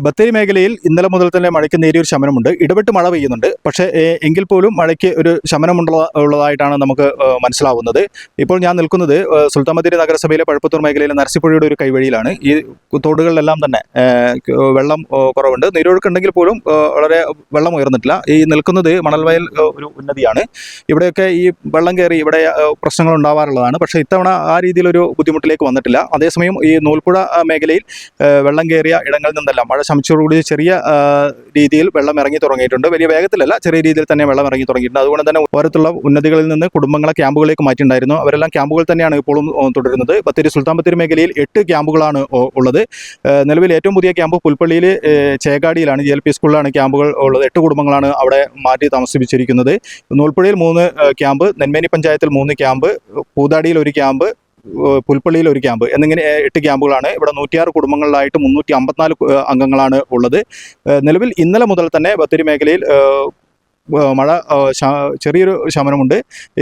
ബത്തേരി മേഖലയിൽ ഇന്നലെ മുതൽ തന്നെ മഴയ്ക്ക് നേരിയൊരു ശമനമുണ്ട്. ഇടവിട്ട് മഴ പെയ്യുന്നുണ്ട്. പക്ഷേ എങ്കിൽ പോലും മഴയ്ക്ക് ഒരു ഉള്ളതായിട്ടാണ് നമുക്ക് മനസ്സിലാവുന്നത്. ഇപ്പോൾ ഞാൻ നിൽക്കുന്നത് സുൽത്താൻ ബത്തേരി നഗരസഭയിലെ പഴുപ്പത്തൂർ മേഖലയിലെ നരസിപ്പുഴയുടെ ഒരു കൈവഴിയിലാണ്. ഈ തോടുകളിലെല്ലാം തന്നെ വെള്ളം കുറവുണ്ട്. നീരൊഴുക്കുണ്ടെങ്കിൽ പോലും വളരെ വെള്ളം ഉയർന്നിട്ടില്ല. ഈ നിൽക്കുന്നത് മണൽവയൽ ഒരു ഉന്നതിയാണ്. ഇവിടെയൊക്കെ ഈ വെള്ളം കയറി ഇവിടെ പ്രശ്നങ്ങൾ ഉണ്ടാവാറുള്ളതാണ്. പക്ഷേ ഇത്തവണ ആ രീതിയിലൊരു ബുദ്ധിമുട്ടിലേക്ക് വന്നിട്ടില്ല. അതേസമയം ഈ നൂൽപ്പുഴ മേഖലയിൽ വെള്ളം കയറിയ ഇടങ്ങളിൽ നിന്നെല്ലാം മഴ ശമിച്ചതോടുകൂടി ചെറിയ രീതിയിൽ വെള്ളം ഇറങ്ങി തുടങ്ങിയിട്ടുണ്ട്. വലിയ വേഗത്തിലല്ല, ചെറിയ രീതിയിൽ തന്നെ വെള്ളം ഇറങ്ങി തുടങ്ങിയിട്ടുണ്ട്. അതുകൊണ്ട് തന്നെ ഓരത്തുള്ള ഉന്നതികളിൽ നിന്ന് കുടുംബങ്ങളെ ക്യാമ്പുകളിലേക്ക് മാറ്റിയിട്ടുണ്ടായിരുന്നു. അവരെല്ലാം ക്യാമ്പുകൾ തന്നെയാണ് ഇപ്പോഴും തുടരുന്നത്. സുൽത്താൻ ബത്തേരി മേഖലയിൽ 8 ക്യാമ്പുകളാണ് ഉള്ളത്. നിലവിൽ ഏറ്റവും പുതിയ ക്യാമ്പ് പുൽപ്പള്ളിയിൽ ചേകാടിയിലാണ്, GLP സ്കൂളിലാണ് ക്യാമ്പുകൾ ഉള്ളത്. 8 കുടുംബങ്ങളാണ് അവിടെ മാറ്റി താമസിപ്പിച്ചിരിക്കുന്നത്. നൂൽപ്പുഴയിൽ 3 ക്യാമ്പ്, നെന്മേനി പഞ്ചായത്തിൽ 3 ക്യാമ്പ്, പൂതാടിയിൽ 1 ക്യാമ്പ്, പുൽപ്പള്ളിയിൽ 1 ക്യാമ്പ് എന്നിങ്ങനെ 8 ക്യാമ്പുകളാണ്. ഇവിടെ 106 കുടുംബങ്ങളിലായിട്ട് 354 അംഗങ്ങളാണ് ഉള്ളത്. നിലവിൽ ഇന്നലെ മുതൽ തന്നെ ബത്തേരി മേഖലയിൽ മഴ ചെറിയൊരു ശമനമുണ്ട്.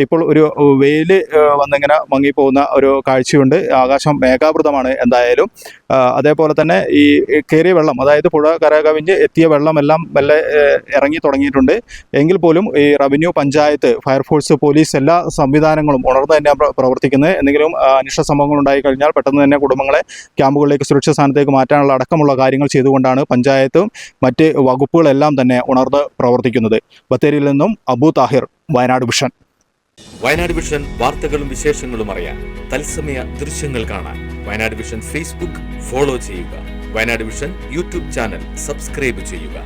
ഇപ്പോൾ ഒരു വെയിൽ വന്നിങ്ങനെ മങ്ങിപ്പോകുന്ന ഒരു കാഴ്ചയുണ്ട്. ആകാശം മേഘാവൃതമാണ് എന്തായാലും. അതേപോലെ തന്നെ ഈ കയറിയ വെള്ളം, അതായത് പുഴ കരകവിഞ്ഞ് എത്തിയ വെള്ളമെല്ലാം മെല്ലെ ഇറങ്ങി തുടങ്ങിയിട്ടുണ്ട്. എങ്കിൽ പോലും ഈ റവന്യൂ, പഞ്ചായത്ത്, ഫയർഫോഴ്സ്, പോലീസ് എല്ലാ സംവിധാനങ്ങളും ഉണർന്ന് തന്നെ പ്രവർത്തിക്കുന്നത്. എന്തെങ്കിലും അനിഷ്ട സംഭവങ്ങൾ ഉണ്ടായി കഴിഞ്ഞാൽ പെട്ടെന്ന് തന്നെ കുടുംബങ്ങളെ ക്യാമ്പുകളിലേക്ക് സുരക്ഷിത സ്ഥാനത്തേക്ക് മാറ്റാനുള്ള അടക്കമുള്ള കാര്യങ്ങൾ ചെയ്തുകൊണ്ടാണ് പഞ്ചായത്തും മറ്റ് വകുപ്പുകളെല്ലാം തന്നെ ഉണർന്ന് പ്രവർത്തിക്കുന്നത്. ബത്തേരിയിൽ നിന്നും അബു താഹിർ, വയനാട് വിഷൻ. വയനാട് വിഷൻ വാർത്തകളും വിശേഷങ്ങളും അറിയാൻ തത്സമയ ദൃശ്യങ്ങൾ കാണാൻ വയനാട് വിഷൻ ഫേസ്ബുക്ക് ഫോളോ ചെയ്യുക. Wayanad vision YouTube channel subscribe ചെയ്യുക.